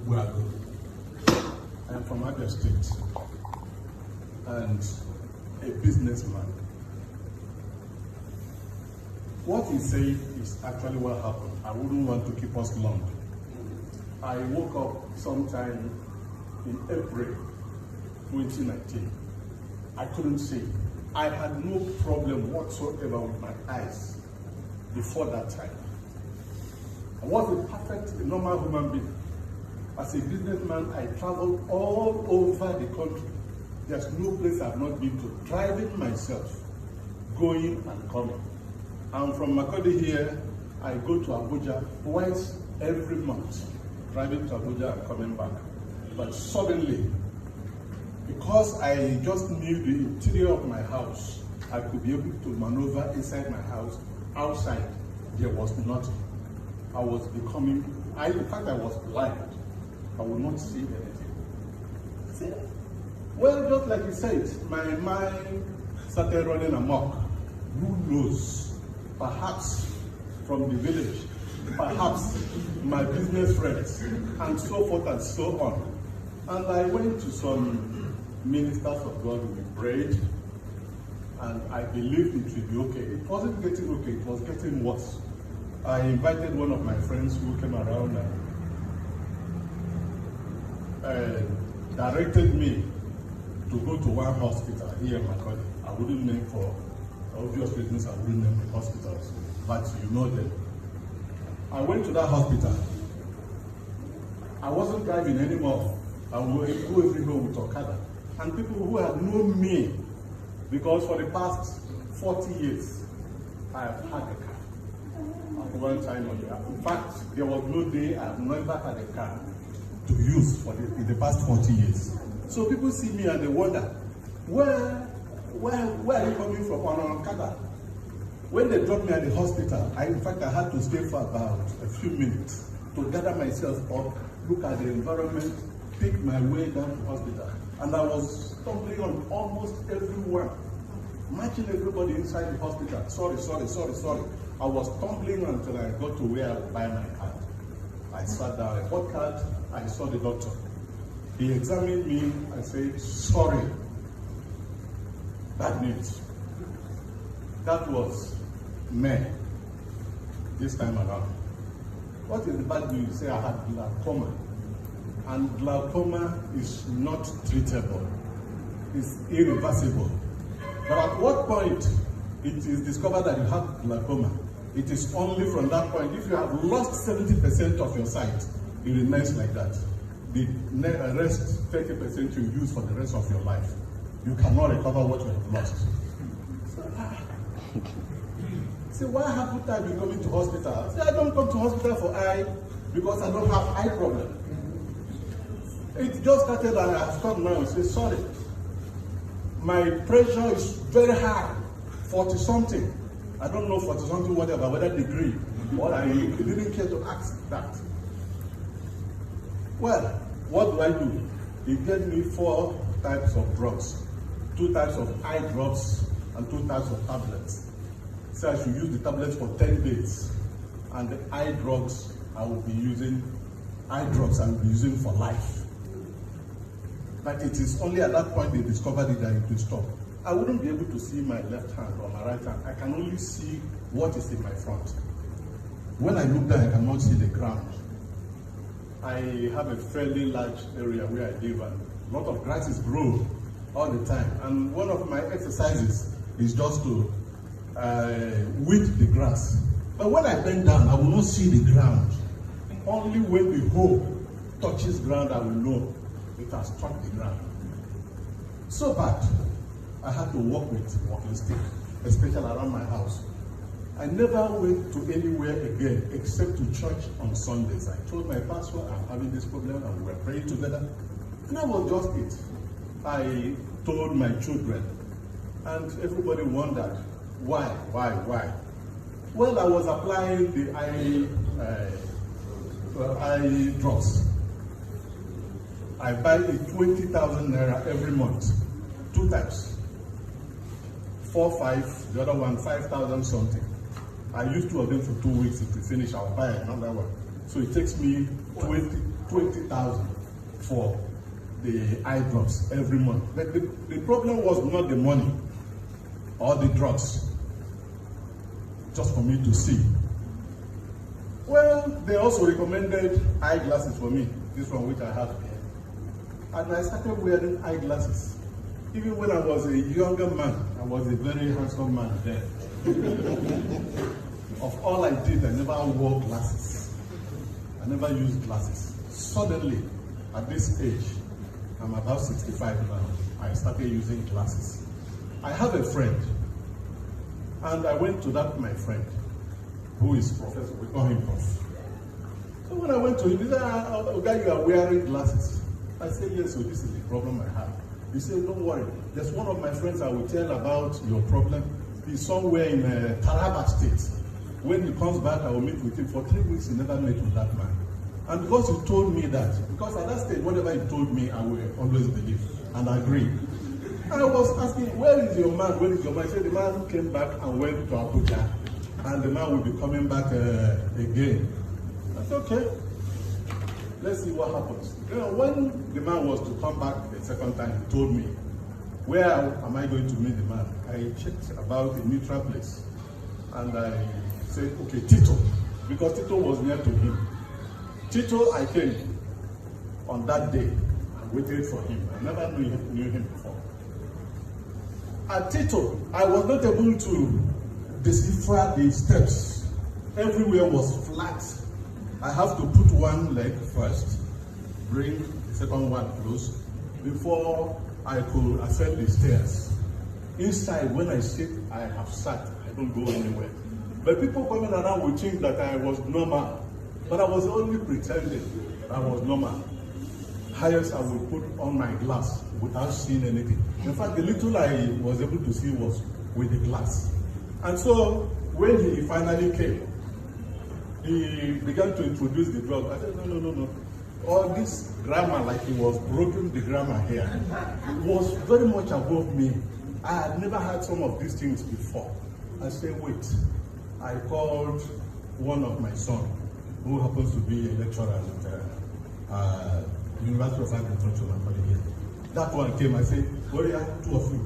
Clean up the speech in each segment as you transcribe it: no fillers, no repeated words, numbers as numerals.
We are good. I am from Abia State and a businessman. What he said is actually what happened. I wouldn't want to keep us long. I woke up sometime in April 2019. I couldn't see. I had no problem whatsoever with my eyes before that time. I was a perfect, normal human being. As a businessman, I traveled all over the country. There's no place I've not been to, driving myself, going and coming. And from Makodi here, I go to Abuja twice every month, driving to Abuja and coming back. But suddenly, because I just knew the interior of my house, I could be able to maneuver inside my house. Outside, there was nothing. I was becoming, in fact, I was blind. I would not see anything. See? Well, just like you said, my mind started running amok. Who knows? Perhaps from the village, perhaps my business friends, and so forth and so on. And I went to some ministers of God, we prayed, and I believed it would be okay. It wasn't getting okay, it was getting worse. I invited one of my friends who came around and directed me to go to one hospital here in Makodi. I wouldn't name for obvious reasons, I wouldn't name the hospitals, but you know them. I went to that hospital. I wasn't driving anymore. I would go everywhere with Okada. And people who had known me, because for the past 40 years, I have had a car. At one time or the other. In fact, there was no day I have never had a car to use in the past 40 years. So people see me and they wonder, where are you coming from on Okada? When they dropped me at the hospital, in fact, I had to stay for about a few minutes to gather myself up, look at the environment, pick my way down to the hospital. And I was stumbling on almost everyone, matching everybody inside the hospital. Sorry. I was stumbling until I got to where I would buy my card. I sat down, I bought card, I saw the doctor. He examined me and said, sorry, bad news. That was May, this time around. What is the bad news? Say I had glaucoma. And glaucoma is not treatable. It's irreversible. But at what point it is discovered that you have glaucoma? It is only from that point. If you have lost 70% of your sight, it remains like that. The rest, 30% you use for the rest of your life. You cannot recover what you have lost. So why haven't I been coming to hospital? I don't come to hospital for eye because I don't have eye problem. It just started and I have come now and say, sorry, my pressure is very high, 40 something. I don't know 40 something, whatever, whether degree, or I didn't care to ask that. Well, what do? He gave me 4 types of drugs, 2 types of eye drops and 2 types of tablets. So I should use the tablets for 10 days, and the eye drops I will be using for life. But it is only at that point they discovered it that it will stop. I wouldn't be able to see my left hand or my right hand. I can only see what is in my front. When I look down, I cannot see the ground. I have a fairly large area where I live, and a lot of grasses grow all the time. And one of my exercises is just to weed the grass. But when I bend down, I will not see the ground. Only when the hoe touches ground, I will know it has struck the ground. So bad, I had to walk with walking stick, especially around my house. I never went to anywhere again except to church on Sundays. I told my pastor I'm having this problem and we were praying together. And that was just it. I told my children and everybody wondered, why? Well, I was applying the eye drops. I buy it 20,000 naira every month, 2 types. 4, 5, the other one 5,000 something. I use 2 of them for 2 weeks. If we finish, I'll buy another one. So it takes me 20,000 for the eye drops every month. But the problem was not the money or the drugs, just for me to see. Well, they also recommended eyeglasses for me, this one which I have here. And I started wearing eyeglasses. Even when I was a younger man, I was a very handsome man then. Of all I did, I never wore glasses. I never used glasses. Suddenly, at this age, I'm about 65 now, I started using glasses. I have a friend, and I went to that my friend, who is professor, we call him Prof. So when I went to him, he said, "Oh, guy, you are wearing glasses." I said, "Yes, so this is the problem I have." He said, "Don't worry, there's one of my friends I will tell about your problem. He's somewhere in Taraba State. When he comes back, I will meet with him." For 3 weeks, he never met with that man. And because he told me that, because at that stage, whatever he told me, I will always believe and agree. I was asking, "Where is your man? Where is your man?" He said, "The man came back and went to Abuja, and the man will be coming back again." I said, "Okay, let's see what happens." You know, when the man was to come back the second time, he told me, "Where am I going to meet the man?" I checked about a neutral place, and I said, "Okay, Tito," because Tito was near to him. Tito, I came on that day and waited for him. I never knew him before. At Tito, I was not able to decipher the steps. Everywhere was flat. I have to put one leg first, bring the second one close, before I could ascend the stairs. Inside, when I sit, I have sat. I don't go anywhere. But people coming around would think that I was normal. But I was only pretending I was normal. Highest I would put on my glass without seeing anything. In fact, the little I was able to see was with the glass. And so when he finally came, he began to introduce the drug. I said, no. All this grammar, like he was broken the grammar here, was very much above me. I had never had some of these things before. I said, wait. I called one of my sons, who happens to be a lecturer at University of Agriculture and College. That one came, I said, "Where are two of you?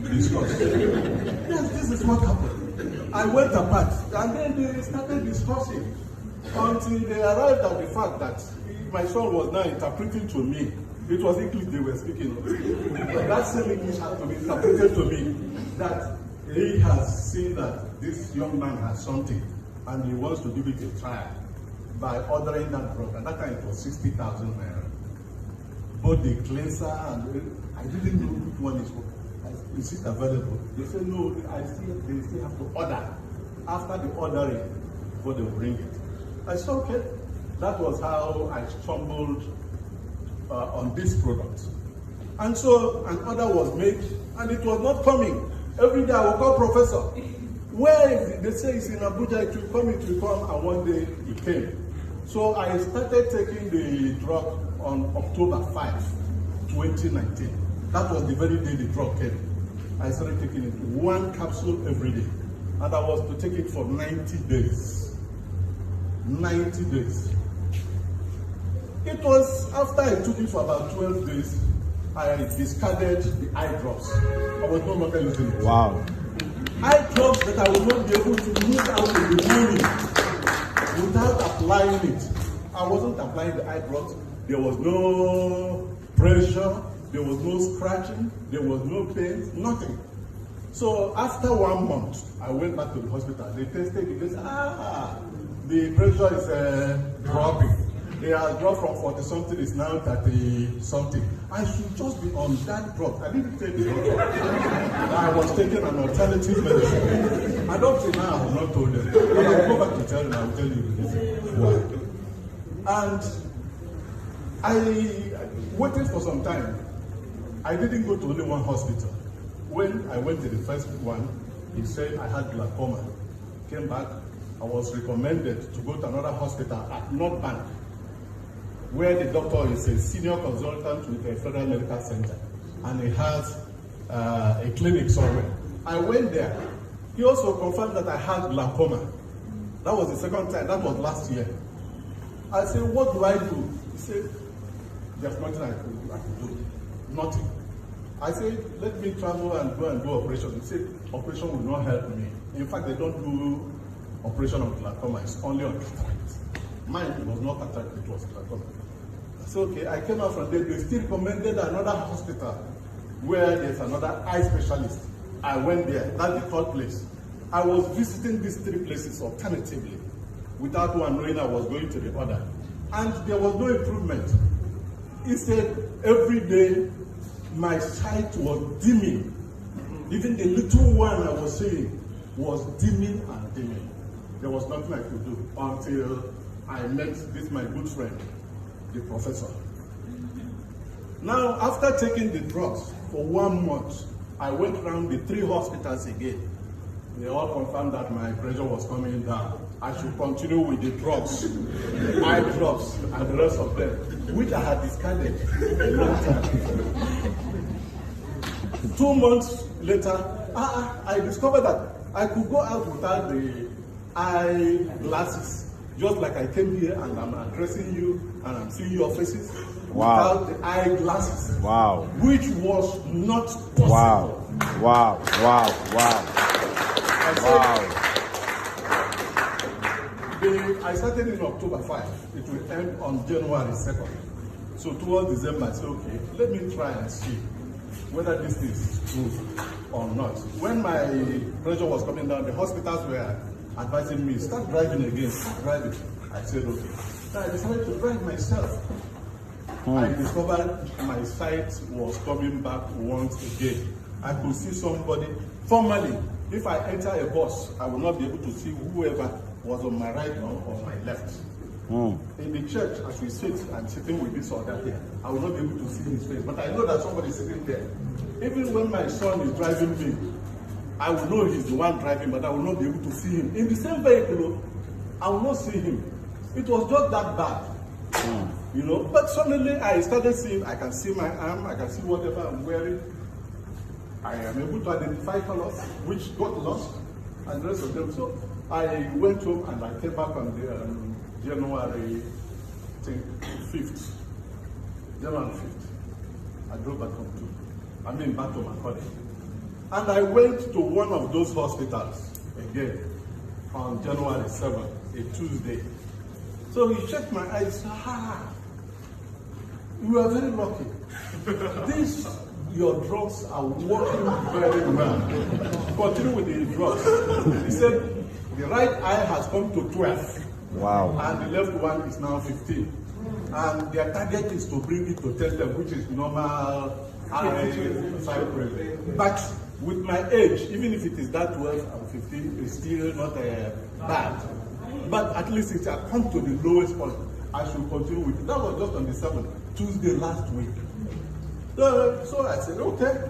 Discuss." Yes, this is what happened. I went apart, and then they started discussing until they arrived at the fact that my son was now interpreting to me. It was English they were speaking. But that same English had to be interpreted to me that he has seen that this young man has something, and he wants to give it a try by ordering that drug. And that time it was 60,000 naira. Both the cleanser and I didn't know which one is it available. They said no, they still have to order. After the ordering, before they will bring it. I said okay. That was how I stumbled on this product. And so an order was made, and it was not coming. Every day I would call Professor. Where is it? They say it's in Abuja, it will come, and one day it came. So I started taking the drug on October 5, 2019. That was the very day the drug came. I started taking it, one capsule every day. And I was to take it for 90 days. 90 days. It was after I took it for about 12 days, I discarded the eye drops. I was no longer using it. Wow. Eye drops that I would not be able to move out in the morning without applying it. I wasn't applying the eye drops. There was no pressure, there was no scratching, there was no pain, nothing. So after 1 month, I went back to the hospital. They tested it. They said, the pressure is dropping. They are dropped from 40 something, it's now 30 something. I should just be on that drug. I didn't take the drug. I was taking an alternative medicine. I don't think now I have not told them. But I'll go back to tell them, I'll tell you the reason why. And I waited for some time. I didn't go to only one hospital. When I went to the first one, he said I had glaucoma. Came back, I was recommended to go to another hospital at North Bank, where the doctor is a senior consultant with a federal medical center, and he has a clinic somewhere. I went there. He also confirmed that I had glaucoma. That was the second time, that was last year. I said, what do I do? He said, there's nothing I can do. Nothing. I said, let me travel and go and do operation. He said, operation will not help me. In fact, they don't do operation on glaucoma. It's only on cataract. Mine was not cataract, it was glaucoma. I said, okay, I came out from there. They still recommended another hospital where there's another eye specialist. I went there. That's the third place. I was visiting these three places alternatively without one knowing I was going to the other. And there was no improvement. Instead, every day, my sight was dimming. Even the little one I was seeing was dimming and dimming. There was nothing I could do until I met this my good friend, the professor. Now, after taking the drugs for 1 month, I went around the 3 hospitals again. They all confirmed that my pressure was coming down. I should continue with the drugs, eye drops, and the rest of them, which I had discarded a long time. 2 months later, I discovered that I could go out without the eye glasses, just like I came here and I'm addressing you and I'm seeing your faces. Wow. Without the eye glasses. Wow. Which was not possible. Wow. Wow. Wow. Wow. I started in October 5. It will end on January 2nd. So towards December, I said, okay, let me try and see whether this is true or not. When my pressure was coming down, the hospitals were advising me, start driving again, start driving. I said, okay. So I decided to drive myself. I discovered my sight was coming back once again. I could see somebody. Formerly, if I enter a bus, I will not be able to see whoever was on my right or on my left. In the church, as we sit, I'm sitting with this or that here. I will not be able to see his face, but I know that somebody is sitting there. Even when my son is driving me, I will know he's the one driving, but I will not be able to see him. In the same vehicle, I will not see him. It was just that bad. You know, but suddenly I started seeing, I can see my arm, I can see whatever I'm wearing. I am able to identify colors, which got lost, and the rest of them. So I went home and I came back on the January 5th. January 5th. I drove back home back to my college. And I went to one of those hospitals again on January 7th, a Tuesday. So he checked my eyes, you are very lucky. Your drugs are working very well. Continue with the drugs. He said, the right eye has come to 12. Wow. And the left one is now 15. And their target is to bring it to 10, which is normal eye sight pressure. But with my age, even if it is that 12 and 15, it's still not bad. But at least it has come to the lowest point. I should continue with it. That was just on the 7th, Tuesday last week. So I said, okay,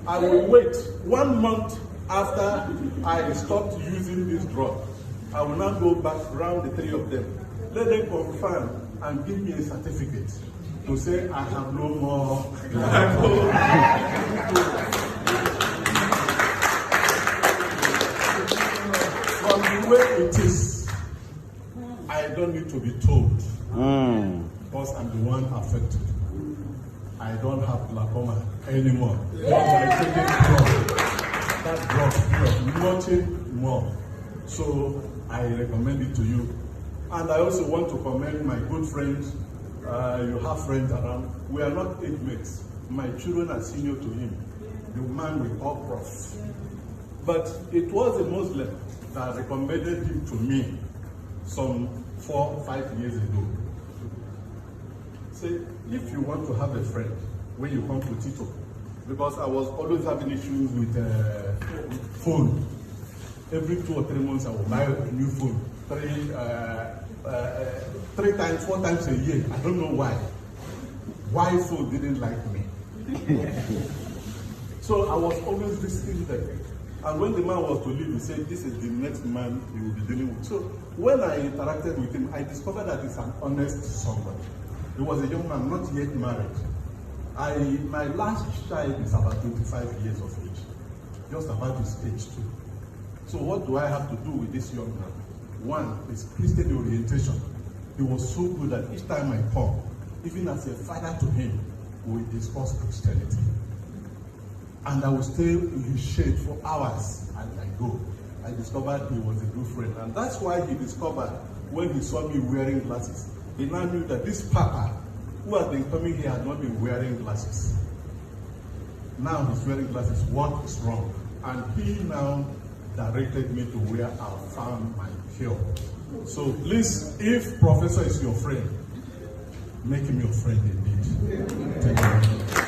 I will wait 1 month after I stopped using this drug. I will now go back around the 3 of them. Let them confirm and give me a certificate to say I have no more. From the way it is, I don't need to be told because I'm the one affected. I don't have glaucoma anymore. Just by taking that drug, nothing more. So I recommend it to you. And I also want to commend my good friends. You have friends around. We are not age mates. My children are senior to him. The man with all profs. But it was a Muslim that recommended him to me some 4 or 5 years ago. Say, if you want to have a friend when you come to Tito, because I was always having issues with phone. Every 2 or 3 months I will buy a new phone. 3 times, 4 times a year. I don't know why. Why phone didn't like me. So I was always risking them. And when the man was to leave, he said, this is the next man you will be dealing with. So when I interacted with him, I discovered that he's an honest somebody. He was a young man, not yet married. My last child is about 25 years of age. Just about his age too. So what do I have to do with this young man? One is Christian orientation. He was so good that each time I come, even as a father to him, we discuss Christianity. And I will stay in his shade for hours and I go. I discovered he was a good friend. And that's why he discovered when he saw me wearing glasses, he now knew that this papa who had been coming here had not been wearing glasses. Now he's wearing glasses. What is wrong? And he now directed me to where I found my cure. So please, if Professor is your friend, make him your friend indeed. Thank you.